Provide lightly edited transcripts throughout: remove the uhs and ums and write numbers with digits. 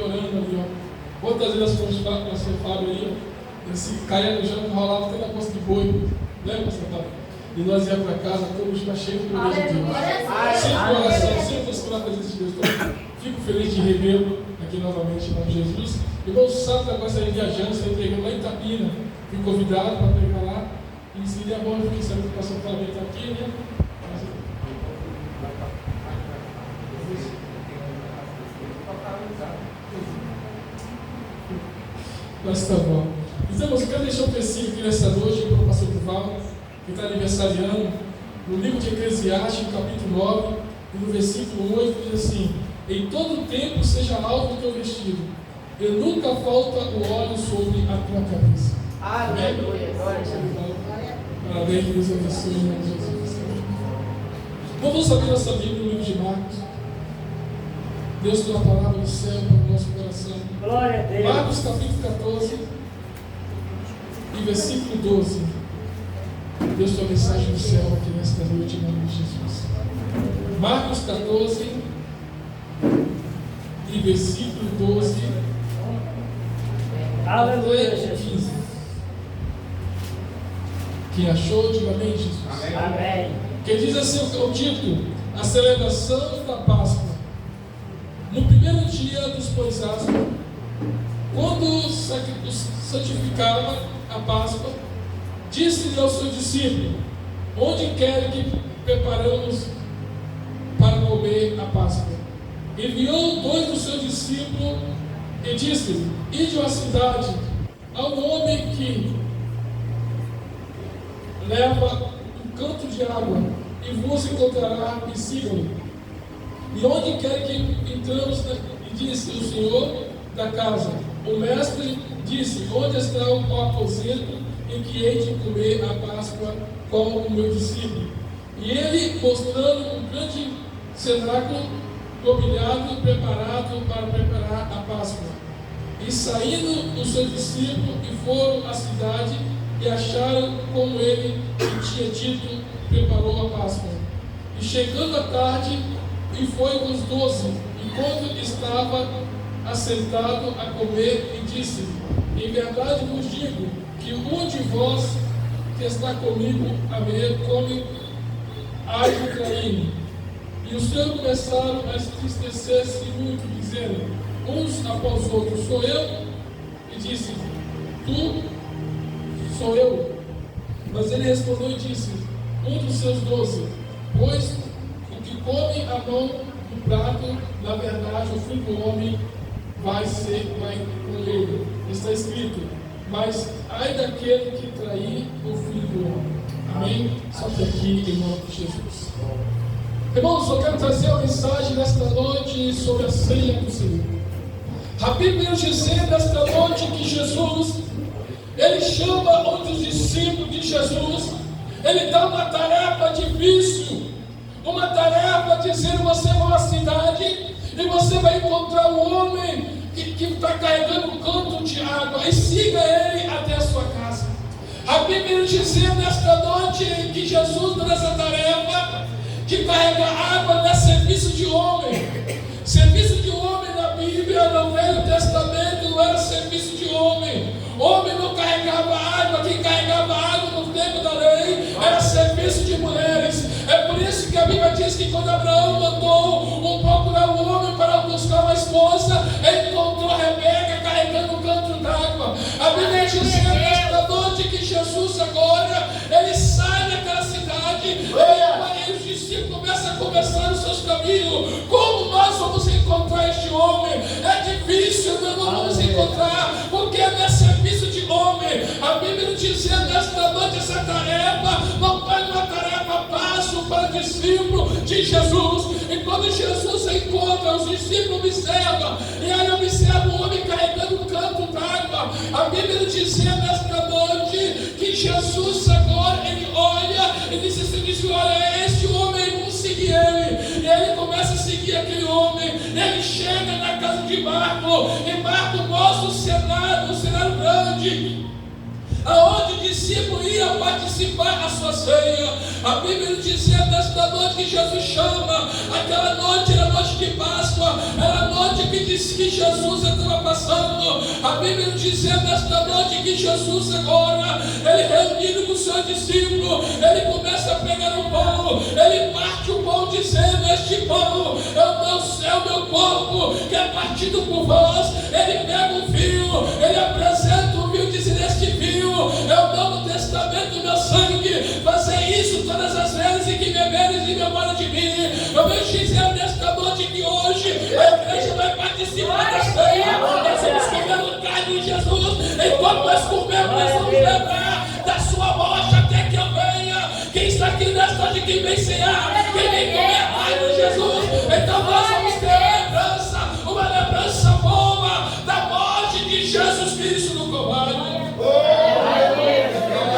orando ali, ó. Quantas vezes nós fomos para o pastor Fábio aí, ó. Ele se caía no chão, rolava até na poça de boi. Lembra, pastor Fábio? E nós íamos para casa, todos já cheios do poder de Deus. Sempre oração, sempre buscando a presença de Deus. Então, fico feliz de revê-lo aqui novamente em nome de Jesus. Irmão, sábado agora saí viajando, saí pregando lá em Itapina. Fui convidado para pregar lá. E seria bom, eu fiquei sabendo que o pastor Fábio está aqui, né? Mas tá bom. Então, eu quero deixar um versículo aqui nessa noite para o pastor Duval, que está aniversariando, no livro de Eclesiastes, no capítulo 9, e no versículo 8, diz assim: em todo tempo seja alto o teu vestido, e nunca falta o óleo sobre a tua cabeça. Aleluia, glória a Deus. Parabéns, Deus abençoe em nome de Jesus. Vamos abrir nossa Bíblia no livro de Marcos. Deus tem uma palavra do céu para o nosso coração. Glória a Deus. Marcos capítulo 14 e versículo 12. Deus tem uma mensagem do céu aqui nesta noite em nome de Jesus. Marcos 14 e versículo 12. Aleluia, até Jesus. 15. Quem achou, diga amém, Jesus. Amém. Que diz assim o título: a celebração da Páscoa. No primeiro dia dos pães asmos, quando santificava a Páscoa, disse-lhe aos seus discípulos: onde querem que preparamos para comer a Páscoa? Enviou 2 dos seus discípulos e disse-lhe: ide à cidade, ao homem que leva um canto de água, e vos encontrará, e sigam-lhe. E onde quer que entramos, e disse o senhor da casa. O mestre disse: onde está o aposento em que hei de comer a Páscoa com o meu discípulo? E ele, mostrando um grande cenáculo mobiliado, preparado para preparar a Páscoa. E saindo os seus discípulos, e foram à cidade, e acharam como ele tinha dito, preparou a Páscoa. E chegando à tarde, e foi com os 12, enquanto estava assentado a comer, e disse: em verdade vos digo, que um de vós que está comigo a ver, come há de trair-me. E os seus começaram a entristecer-se muito, dizendo, uns após os outros: sou eu? E disse: tu? Sou eu. Mas ele respondeu e disse: um dos seus 12, pois o que come a mão do prato, na verdade, o filho do homem vai com ele. Está escrito: mas ai daquele que trair o filho do homem. Amém? Só que aqui em nome de Jesus. Irmãos, eu quero trazer uma mensagem nesta noite sobre a ceia do Senhor. A Bíblia nos diz nesta noite que Jesus, ele chama um dos discípulos de Jesus, ele dá uma tarefa difícil, uma tarefa dizendo: você vai à cidade e você vai encontrar um homem que está carregando um canto de água, e siga ele até a sua casa. A Bíblia nos diz nesta noite que Jesus dá essa tarefa, que carregar água não é serviço de homem. Serviço de homem na Bíblia, no Velho Testamento, não era serviço de homem. Homem não carregava água, quem carregava água no tempo da lei era serviço de mulheres. É por isso que a Bíblia diz que quando Abraão mandou procurar um homem para buscar uma esposa, ele encontrou Rebeca carregando um canto d'água. A Bíblia diz nesta noite que Jesus agora, ele sai daquela cidade, e os discípulos começam a conversar nos seus caminhos. Como nós vamos encontrar este homem? É difícil, nós não vamos encontrar, porque não é serviço de homem. A Bíblia nos diz nesta noite essa tarefa não foi uma tarefa fácil para discípulo de Jesus. E quando Jesus encontra, os discípulos observam, e aí observa o homem carregando um canto d'água. A Bíblia nos diz nesta noite que Jesus agora, ele olha e diz assim: olha, este homem, vamos seguir ele. E ele começa a seguir aquele homem. Ele chega na casa de Marco, e Marco mostra o cenário grande, aonde discípulo ia participar da sua ceia. A Bíblia dizia nesta noite que Jesus chama. Aquela noite era noite de Páscoa, era a noite que disse que Jesus estava passando. A Bíblia dizia nesta noite que Jesus agora, ele reunido com o seu discípulo, ele começa a pegar o pão, ele parte o pão dizendo: este pão é o meu corpo, que é partido por vós. Ele pega um fio, ele apresenta o fio, dizendo: este fio é o Novo Testamento, meu sangue. Fazer isso todas as vezes em que beberes em memória de mim. Eu venho dizer nesta noite que hoje a igreja vai participar da ceia. Nós vamos comer o carne de Jesus. Enquanto nós comemos, nós vamos lembrar da sua morte até que eu venha. Quem está aqui nesta noite, quem vem cear, quem vem comer a carne de Jesus, então nós vamos ter uma lembrança boa da morte de Jesus Cristo no Calvário.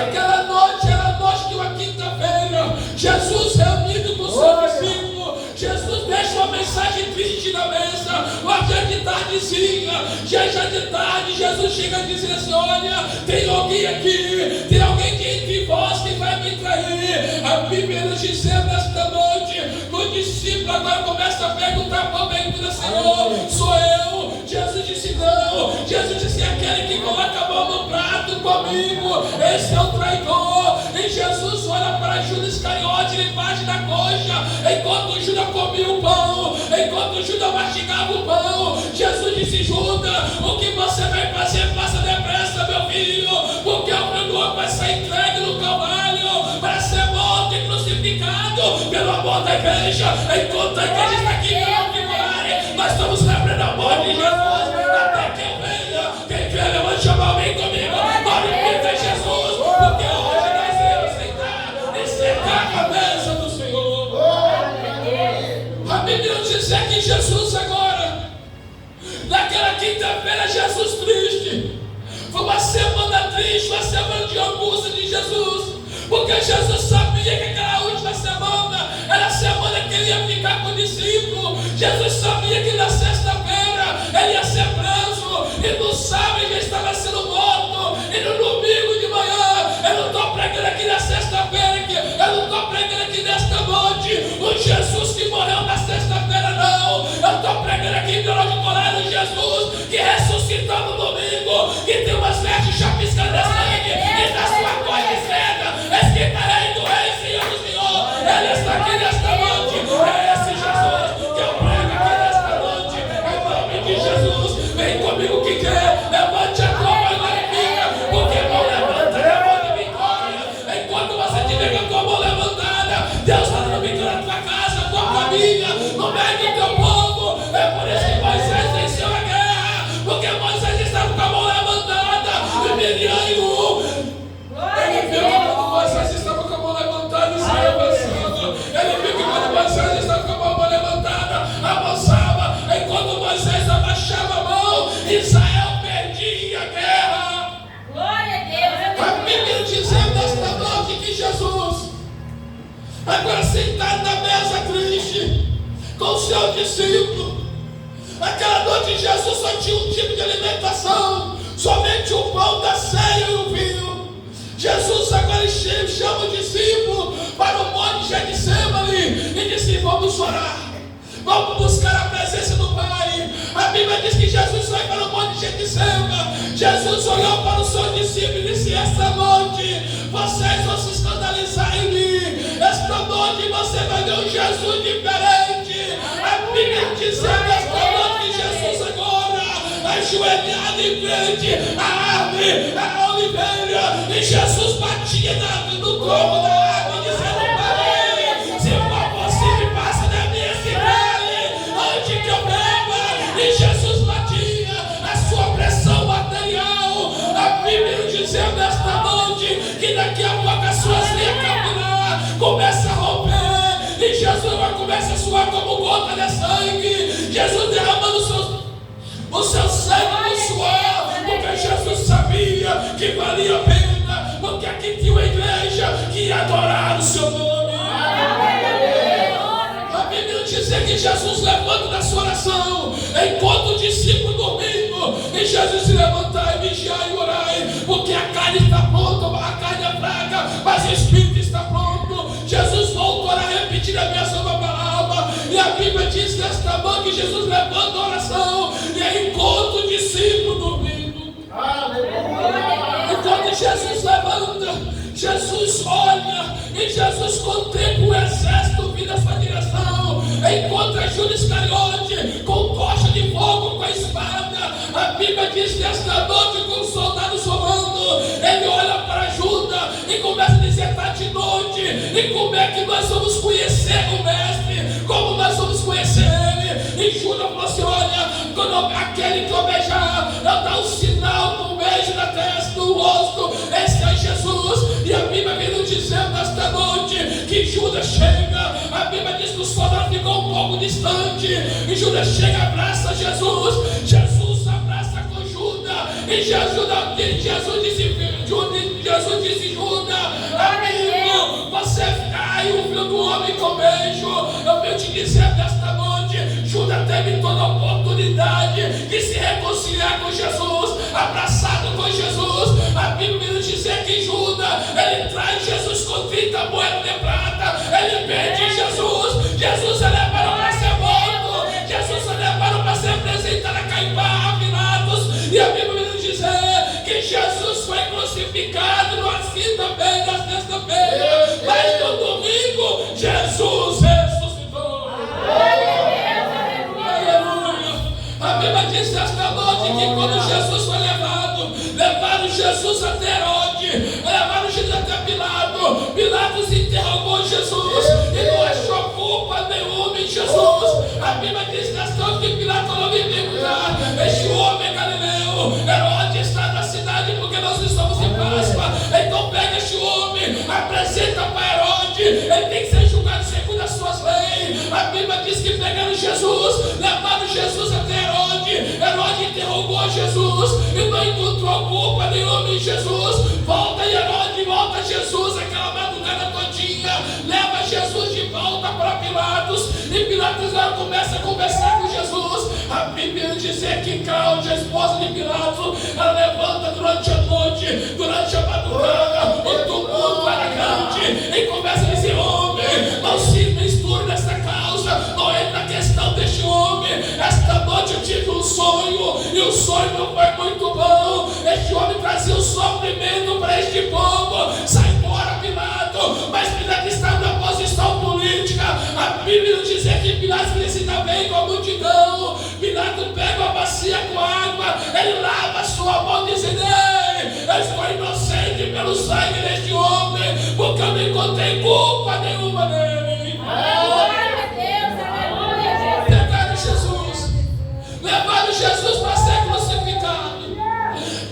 Aquela noite era a noite de uma quinta-feira. Jesus reunido com o seu discípulo, Jesus deixa uma mensagem triste na mesa. Hoje é de tardezinha, já de tarde, Jesus chega a dizer assim: olha, tem alguém aqui, tem alguém que entre vós que vai me trair. A Bíblia nos diz nesta noite, o discípulo agora começa a perguntar para o Senhor: sou eu? Jesus disse: não. Jesus disse: aquele que coloca a mão no prato comigo, esse é o traidor. E Jesus olha para Judas Iscariote, ele bate na coxa, enquanto Judas comia o pão, enquanto Judas mastigava o pão. Jesus disse: Judas, o que você vai fazer? Faça depressa, meu filho, porque o meu nome vai ser entregue no Calvário para ser morto e crucificado pelo amor da igreja. Enquanto a igreja está aqui pelo Calvário, nós estamos lembrando a morte de Jesus até que eu venha. Quem quer, levante a mão, vem comigo. Glorifica Jesus, porque hoje nós iremos sentar e secar a mesa do Senhor. A Bíblia diz que Jesus agora, naquela quinta-feira, Jesus triste. Foi uma semana triste, uma semana de angústia de Jesus, porque Jesus sabia que aquela última semana era a semana que ele ia ficar com o discípulo. Jesus sabia que na sexta-feira ele ia ser preso, e no sábado ele estava sendo morto, e no domingo de manhã. Eu não estou pregando aqui na sexta-feira, eu não estou pregando aqui nesta noite o Jesus que morreu na sexta-feira, não. Eu estou pregando aqui pelo auditório Jesus que ressuscitou no domingo, que tem umas vestes chapiscando de sangue, e na sua coisa esquerda escritarei do Rei, Senhor do Senhor. Ele está aqui nesta noite. É esse Jesus que eu prego aqui nesta noite, em nome de Jesus. Vem comigo que quer, levante a tua mão e glorifica, porque vão levantar a mão de vitória. Enquanto você tiver com a tua mão levantada, Deus está dando vitória na tua casa, na tua família, no meio do teu povo. É por isso que Moisés venceu a guerra, porque Moisés estava com a mão levantada, e Miriam e ele viu que quando Moisés estava com a mão levantada, Israel avançava. Ele viu que quando Moisés estava com a mão levantada, avançava. Enquanto Moisés abaixava a mão, Israel perdia a guerra. Glória a Deus. A Bíblia dizendo nesta noite que Jesus, agora sentado na mesa triste, com o seu discípulo. Aquela noite Jesus só tinha um tipo de alimentação, somente o pão da ceia e o vinho. Jesus agora chama o discípulo para o monte de Getsemane e disse: vamos orar, vamos buscar a presença do Pai. A Bíblia diz que Jesus foi para o monte de Getsemane. Jesus olhou para o seu discípulo e disse: esta noite vocês vão se escandalizar em mim. Esta noite você vai ver um Jesus diferente. A Bíblia diz esta noite que Jesus agora, ajoelhado em frente à árvore, à oliveira, e Jesus batia no corpo da árvore, dizendo: Pai, se for possível, passa da minha cidade, antes que eu beba. E Jesus batia a sua pressão material. A Bíblia dizendo nesta noite que daqui a pouco as suas linhas capilar começa a romper, e Jesus vai começar a suar como gota de sangue. Jesus derramando o seu sangue no suor, porque Jesus sabia que valia a pena, porque aqui tinha uma igreja que ia adorar o seu nome. A Bíblia diz que Jesus levanta da sua oração, enquanto o discípulo dormindo, e Jesus se levantar e vigiar e orar, porque a carne está pronto, a carne é fraca, mas o Espírito está pronto. Jesus voltou a repetir a mesma palavra, e a Bíblia diz nesta mão que Jesus levanta a oração, e aí encontra o discípulo dormindo. E quando Jesus levanta, Jesus olha, e Jesus contempla o exército vindo à sua direção, encontra Judas Iscariote com tocha de fogo, com a espada. A Bíblia diz nesta noite, com os soldados somando, ele olha para Judas e começa a dizer: está de noite, e como é que nós vamos conhecer o Mestre? Como nós vamos conhecer ele? E Judas falou assim: olha, quando aquele que eu beijar, eu dar um sinal com um beijo na testa, no rosto, esse é Jesus. E a Bíblia vem nos dizendo nesta noite que Judas chega. A Bíblia diz que o soldado ficou um pouco distante, e Judas chega, abraça Jesus. Jesus abraça com Judas, e Jesus disse: Judas, amigo, você caiu, o filho do homem com beijo. Eu venho te dizer nesta noite, Judas teve toda a oportunidade de se reconciliar com Jesus, abraçado com Jesus. A Bíblia nos diz que Judas, ele traz Jesus com 30 moedas de prata, ele pede Jesus. Jesus é levado para ser morto, Jesus é levado para ser apresentado a Caifás, a Pilatos. E a Bíblia nos diz que Jesus foi crucificado numa quinta-feira, na sexta-feira, mas no domingo Jesus ressuscitou. Aleluia! A Bíblia diz esta noite que quando Jesus foi levaram Jesus até Herodes, levaram Jesus até Pilatos interrogou Jesus e não achou culpa nenhuma em Jesus. A Bíblia diz nesta noite que Pilatos falou: me perguntar, este homem é galileu, Herodes está na cidade porque nós estamos em Páscoa, então pega este homem, apresenta para Herodes, ele tem que ser julgado segundo as suas leis. A Bíblia diz que pegaram Jesus, levaram Jesus até Herodes interrogou Jesus e não encontrou culpa nenhuma em Jesus. Volta Herodes, volta Jesus, aquela madrugada todinha, leva Jesus de volta para Pilatos, e Pilatos agora começa a conversar com Jesus. A Bíblia diz que Cláudia, a esposa de Pilatos, ela levanta durante a noite, durante a madrugada, o tumulto era grande, e começa a dizer: homem, não se misture nessa causa, não entra na questão deste homem. Esta noite eu tive um sonho, e o sonho não foi muito bom. Este homem trazia um sofrimento para este povo. Sai fora, Pilatos. Mas Pilatos estava na posição política. A Bíblia nos diz que Pilatos precisa bem com a multidão. Pilatos pega uma bacia com água, ele lava a sua mão dizendo: ei, eu estou inocente pelo sangue deste homem, porque eu não encontrei culpa nenhuma nele. Glória a Deus, aleluia. Pegaram Jesus, levaram Jesus para ser crucificado,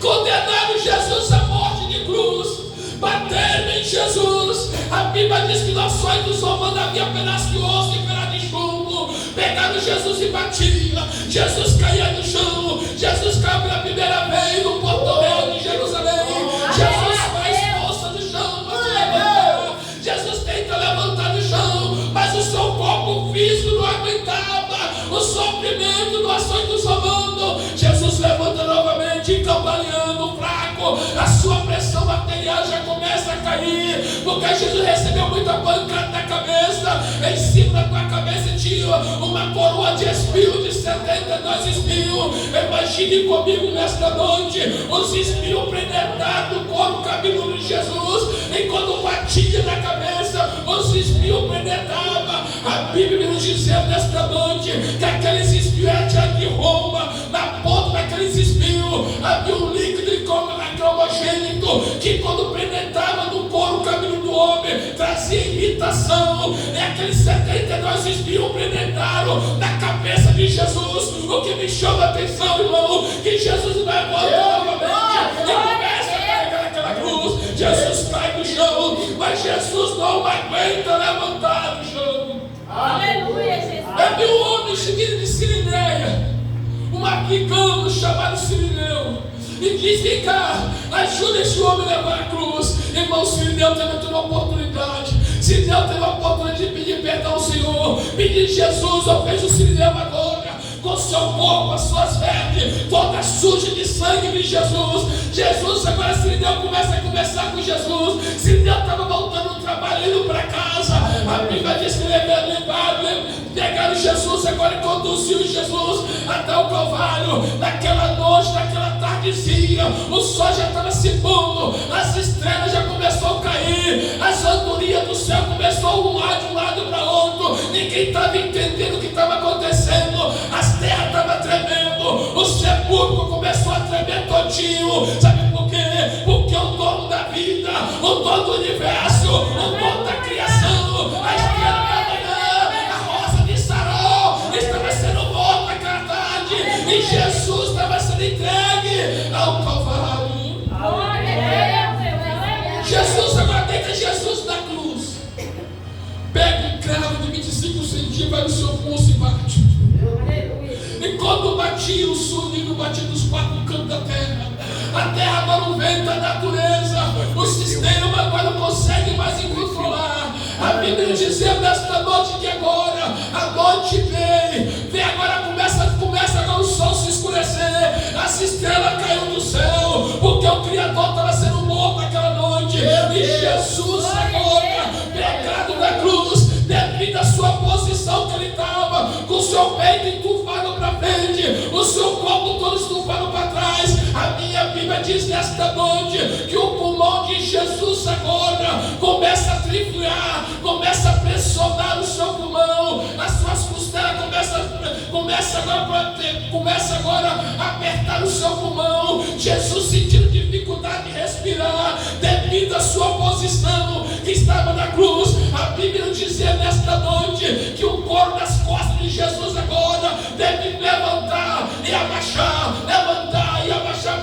condenaram Jesus à morte de cruz, bateram em Jesus. A Bíblia diz que no açoite dos romanos havia apenas que osso e pedaço de chumbo. Pegaram Jesus e batiam, Jesus caía no chão, Jesus caiu pela primeira vez no portão de Jerusalém. Jesus faz força no chão para se levantar, Jesus tenta levantar no chão, mas o seu corpo físico não aguentava o sofrimento do açoite dos romanos. Jesus levanta novamente, cambaleando, fraco, a sua pressão material já começa a cair, porque Jesus recebeu muita pancada na cabeça. Em cima da tua cabeça tinha uma coroa de espinhos, de 72 espinhos. Imagine comigo nesta noite, os espinhos penetraram no couro cabeludo de Jesus, e quando batia na cabeça, os espinhos penetravam. A Bíblia nos diz nesta noite que aqueles espinhos eram de Roma. Na ponta daqueles espinhos havia um líquido cromogênito que, quando penetrava no couro cabeludo do homem, trazia irritação. E aqueles 72 espinhos penetraram na cabeça de Jesus. O que me chama a atenção, irmão, que Jesus levanta novamente e começa a carregar aquela cruz. Jesus cai no chão, mas Jesus não aguenta levantar do chão. Aleluia, Jesus. Havia um homem de Sirineia, um africano chamado Sirineu, e diz: vem cá, ajuda esse homem a levar a cruz. Irmão, Sirineu teve toda a oportunidade. Sirineu teve a oportunidade de pedir perdão ao Senhor, pedir: Jesus, eu vejo o Sirineu agora com seu corpo, as suas vestes todas sujas de sangue de Jesus. Jesus, agora se Deus começa a conversar com Jesus, se Deus estava voltando do trabalho, indo para casa, a Bíblia diz que pegaram Jesus agora e conduziu Jesus até o Calvário. Naquela noite, naquela tardezinha, o sol já estava se pondo, as estrelas já começou a cair, as andorinhas do céu começou a voar de um lado para outro, ninguém estava entendendo o que estava acontecendo, as terras estavam tremendo, o sepulcro começou a tremer todinho. Sabe por quê? Porque o dono da vida, o dono do universo, o dono da criação, a estrela da manhã, a rosa de Sarol, estava sendo morto naquela tarde, e Jesus estava sendo entregue ao Calvário. Jesus, agora deita Jesus na cruz, pega um cravo de 25 centímetros, vai no seu pulso e bate. E quando batia o sonido, batia nos quatro cantos da terra. A terra agora não vem da natureza, o sistema agora não consegue mais controlar. A Bíblia dizendo nesta noite que agora a noite vem agora, começa agora o sol se escurecer, as estrelas caiu do céu, porque o Criador estava sendo morto naquela noite. E Jesus agora, pegado na cruz, devido à sua posição que ele estava, com o seu peito entufado para frente, o seu corpo todo estufado para trás, a minha Bíblia diz nesta noite que o pulmão de Jesus agora começa a trifluir, começa a pressionar o seu pulmão, as suas costelas começa agora a apertar o seu pulmão. Jesus sentindo dificuldade de respirar devido à sua posição que estava na cruz. A Bíblia dizia nesta noite que o couro das costas de Jesus agora deve levantar e abaixar,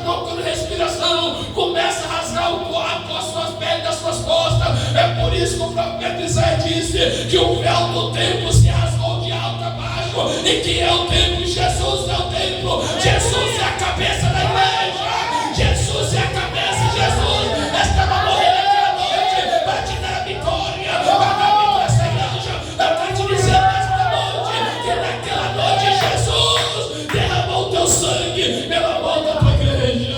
procurando respiração, começa a rasgar o corpo, as suas pernas, das suas costas. É por isso que o profeta Isaías disse que o véu do templo se rasgou de alto a baixo, e que é o templo, Jesus é o templo, Jesus é a cabeça da igreja, Jesus é a cabeça, Jesus estava morrendo naquela noite para te dar a vitória, para dar a vitória a essa igreja. Eu estou te dizendo nesta noite que naquela noite Jesus derramou o teu sangue pela mão da tua igreja.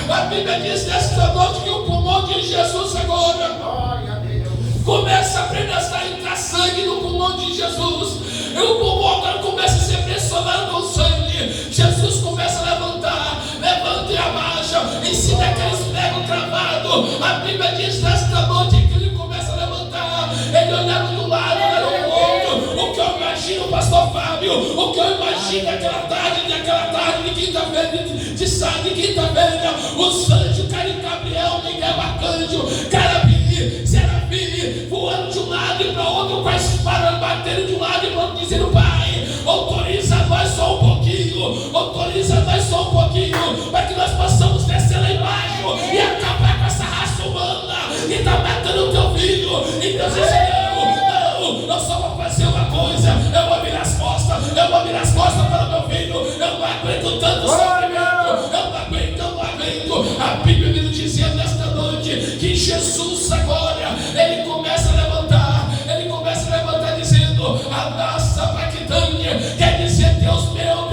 A Bíblia diz nesta noite que o pulmão de Jesus agora começa a entrar sangue no pulmão de Jesus, e o pulmão agora começa a ser pressionado com sangue. Jesus começa a levantar, levanta e abaixa, em cima daqueles pregos cravados. A Bíblia diz nesta noite que ele começa a levantar, ele olhava do lado, olhava do outro. O que eu imagino, pastor Fábio, o que eu imagino daquela tarde de quinta-feira, de sábado de quinta-feira, os anjos, Gabriel, Miguel, Arcanjo, Carabi, Serabi, voando de um lado e para o outro, com a espada batendo de um lado e para o outro, dizendo: Pai, autoriza nós só um pouquinho, para que nós possamos descer lá embaixo e acabar com essa raça humana que está matando o teu filho. E Deus disse: não, só vou fazer uma coisa, eu vou virar as costas para o meu filho, eu não aguento tanto sofrimento, eu não aguento. A Bíblia me dizia nesta noite que Jesus agora, ele começa a levantar dizendo: a nossa Paquitânia, quer dizer Deus meu,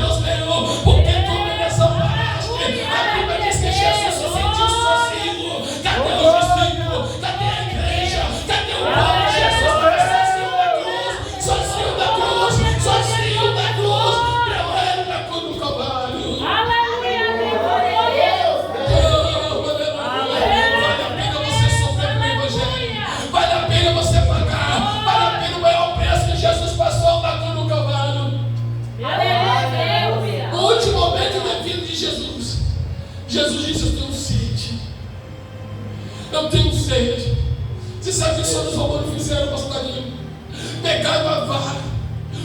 porque tu me desamparaste. A Bíblia diz que Jesus se sentiu sozinho. Cadê o discípulo? Cadê a igreja? Cadê o povo? Jesus estava sozinho na cruz, meu reino na cruz do Calvário. Aleluia, vale a pena você pagar, vale a pena o maior preço que Jesus passou na cruz do Calvário. No último momento da vida de Jesus, Jesus disse: eu tenho sede. Você sabe o que os soldados romanos fizeram, pastorinho? Pegaram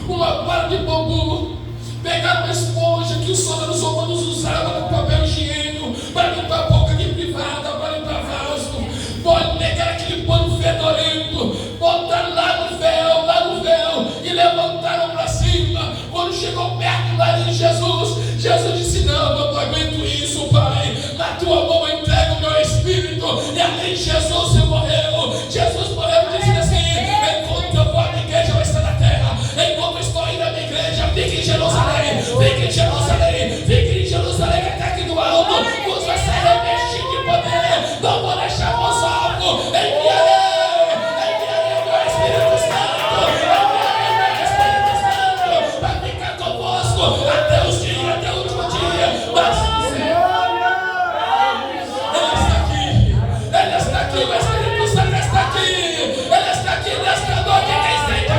uma vara de bambu, pegaram uma esponja que os soldados romanos usavam no papel higiênico para limpar a boca de privada, para limpar vaso. Pegaram aquele pano fedorento, botaram lá no véu, e levantaram para cima. Quando chegou perto lá de Jesus, Jesus disse: não, eu não aguento isso, Pai. Na tua mão eu entrego o meu espírito. E ali Jesus morreu. Jesus morreu e disse assim: enquanto eu vou, a minha igreja vai estar na terra. Enquanto eu estou indo na minha igreja, fique em Jerusalém, fique em Jerusalém, fique em Jerusalém, que até aqui do alto você vai ser revestido de poder. Não vou deixar vos alvo. Enviarei meu Espírito Santo, para ficar convosco até os dias, até o último dia. Mas Ele está aqui, o Espírito Santo está aqui. Ele está aqui nesta noite. Quem sente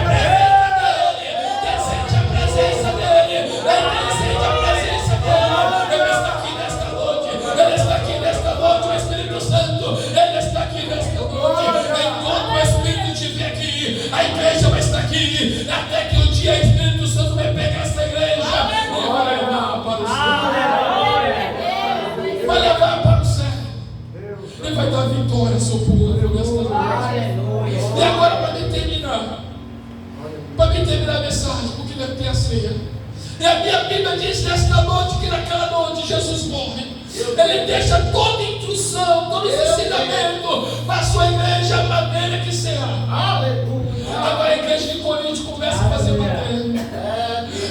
a presença dele, quem sente a presença dele, Ele está aqui nesta noite. Ele está aqui nesta noite, o Espírito Santo. Ele está aqui nesta noite. Enquanto o Espírito estiver aqui, a igreja vai estar aqui. Até que um dia o Espírito Santo vai pegar essa igreja e vai levar para o céu. Vai levar para o céu. Ele vai dar vitória ao seu povo nesta noite. E agora, para me terminar a mensagem, porque deve ter a ceia. E a minha Bíblia diz nesta noite que naquela noite Jesus morre. Ele deixa toda instrução, todo ensinamento para a sua igreja, a maneira que será. Agora a igreja de Corinto começa a fazer matéria.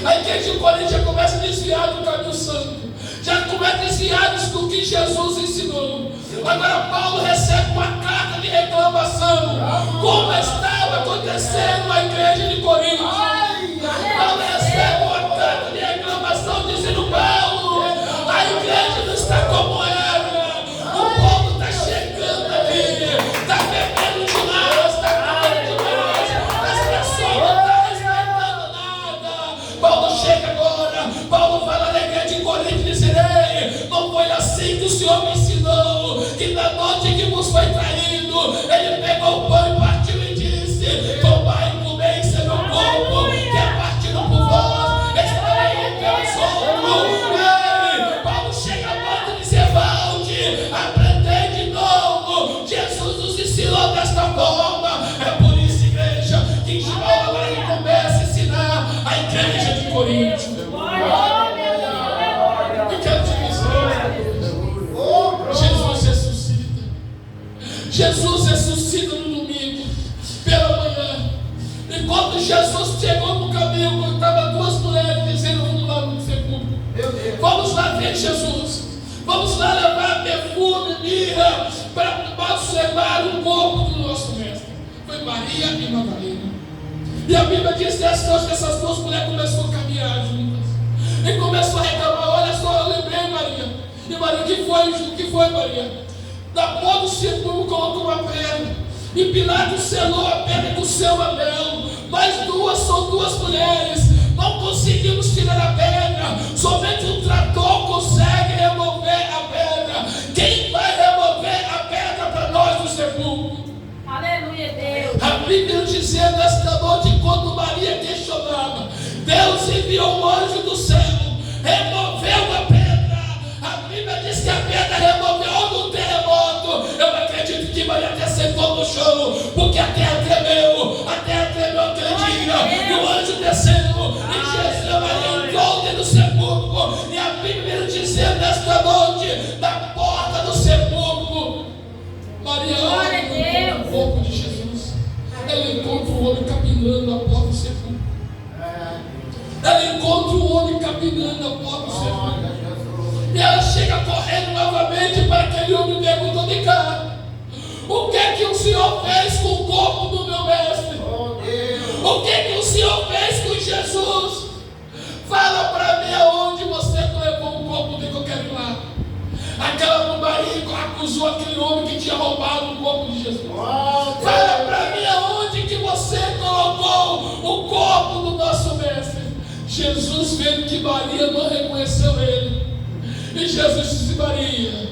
A igreja de Corinto já começa a desviar do caminho santo. Já começa a desviar do que Jesus ensinou. Agora Paulo recebe uma carta de reclamação. Como estava acontecendo na igreja de Corinto. Paulo recebe uma carta de reclamação dizendo: Paulo, a igreja não está como era. O povo está chegando aqui, está bebendo demais, está comendo demais. As pessoas não estão respeitando nada. Paulo chega agora, Paulo fala na igreja de Corinto e diz: ei, não foi assim que o Senhor me ensinou, que na noite que vos foi traído, ele pegou o pão e partiu e disse: tomai e comei, isso é meu corpo, que é partido por vós, extraí pelos outros. Paulo chega a ponto de dizer: Valde, aprendei de novo, Jesus nos ensinou desta forma. É por isso, igreja, que Paulo agora começa a ensinar a igreja de Corinto. Eu quero te dizer, Jesus ressuscita no domingo, pela manhã. E quando Jesus chegou no caminho, estavam duas mulheres dizendo: vamos lá no sepulcro. Vamos lá ver Jesus. Vamos lá levar perfume, mirra, para observar o corpo do nosso mestre. Foi Maria e Madalena. E a Bíblia diz que essas duas mulheres começaram a caminhar juntas. E começou a reclamar: olha só, eu lembrei, Maria. E Maria: o que foi, Maria? Da porta do sepulcro colocou uma pedra. E Pilatos selou a pedra com o seu anel. Mas são duas mulheres. Não conseguimos tirar a pedra. Somente um trator consegue remover a pedra. Quem vai remover a pedra para nós do sepulcro? Aleluia, Deus. A Bíblia dizendo nesta noite, enquanto Maria questionava, Deus enviou um anjo do céu, removeu a pedra. A Bíblia diz que a pedra removeu no terremoto. Eu acredito que Maria até sentou no chão, porque a terra tremeu aquele dia. E o anjo desceu, e Jesus, Maria entrou dentro do sepulcro. E a Bíblia dizendo nesta noite, na porta do sepulcro, Maria olha o corpo de Jesus. Ela encontra o homem caminhando na porta do sepulcro. Ela encontra o homem caminhando na porta do sepulcro. E ela chega correndo novamente para aquele homem e perguntou: de cá, o que é que o Senhor fez com o corpo do meu mestre? O que é que o Senhor fez com Jesus? Fala para mim aonde você levou o corpo dele, que eu quero ir lá. Aquela Maria acusou aquele homem que tinha roubado o corpo de Jesus. Fala para mim aonde que você colocou o corpo do nosso mestre. Jesus, vendo que Maria não reconheceu ele, e Jesus disse: Maria,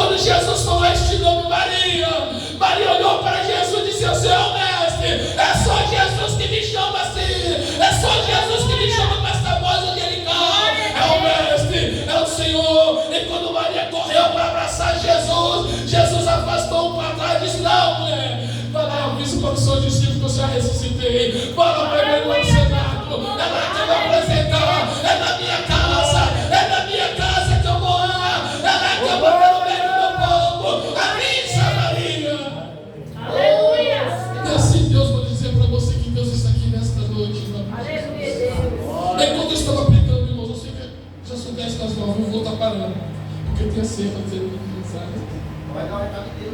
Quando Jesus falou este nome, Maria olhou para Jesus e disse: Senhor mestre, é só Jesus que me chama assim, é só Jesus que me chama com essa voz angelical, é o mestre, é o Senhor. E quando Maria correu para abraçar Jesus, Jesus afastou para trás e disse: não, mulher, vai lá, avisa para o seu discípulo que eu já ressuscitei, fala para ele lá no Senado, é lá que eu vou apresentar, é na minha casa que eu vou lá, é lá que eu vou ter o meio do meu povo, avisa, Maria. Aleluia. E assim Deus vai dizer para você que Deus está aqui nesta noite. Aleluia, Deus. Enquanto eu estava pregando, irmãos, eu sei que já sou 10 das 9, não vou estar parando, porque tem a ceia para dizer mensagem. Vai dar uma de Deus.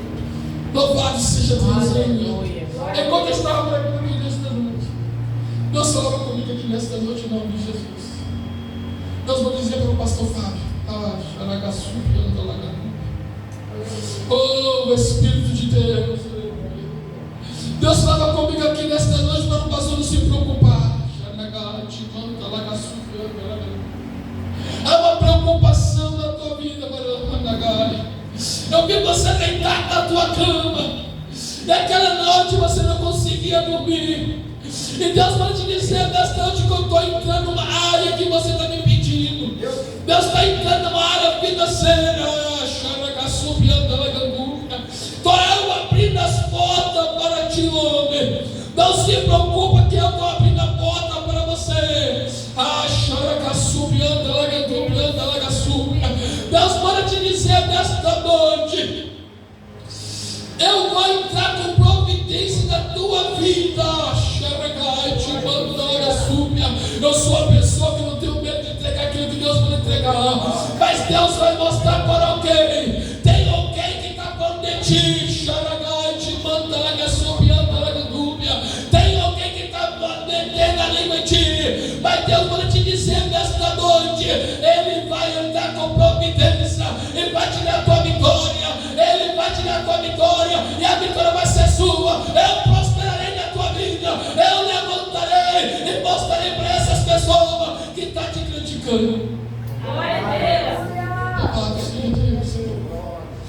Louvado seja Deus. Aleluia. Enquanto eu estava pregando aqui nesta noite, Deus falava comigo aqui nesta noite em nome de Jesus. Deus vai dizer para o pastor Fábio: oh, Espírito de Deus. Deus falava comigo aqui nesta noite para o pastor não se preocupar. Há uma preocupação na tua vida, eu vi você deitado na tua cama, e aquela noite você não conseguia dormir. E Deus vai te dizer nesta noite que eu estou entrando numa área que você está me pedindo. Deus está entrando numa área financeira. Estou eu abrindo as portas para ti, homem. Não se preocupa que eu estou abrindo a porta para você. Deus pode te dizer nesta noite: eu vou entrar com providência na tua vida. Eu sou a pessoa que não tenho medo de entregar aquilo que Deus vai entregar. Mas Deus vai mostrar para alguém. Tem alguém que está falando de ti. Tem alguém que está metendo a língua em ti. Mas Deus vai te dizer nesta noite: Ele vai andar com providência. Ele vai te dar a tua vitória. Ele vai te dar a tua vitória. E a vitória vai ser sua. Eu prosperarei na tua vida. Eu levantarei e mostrarei para essas pessoas que estão te criticando.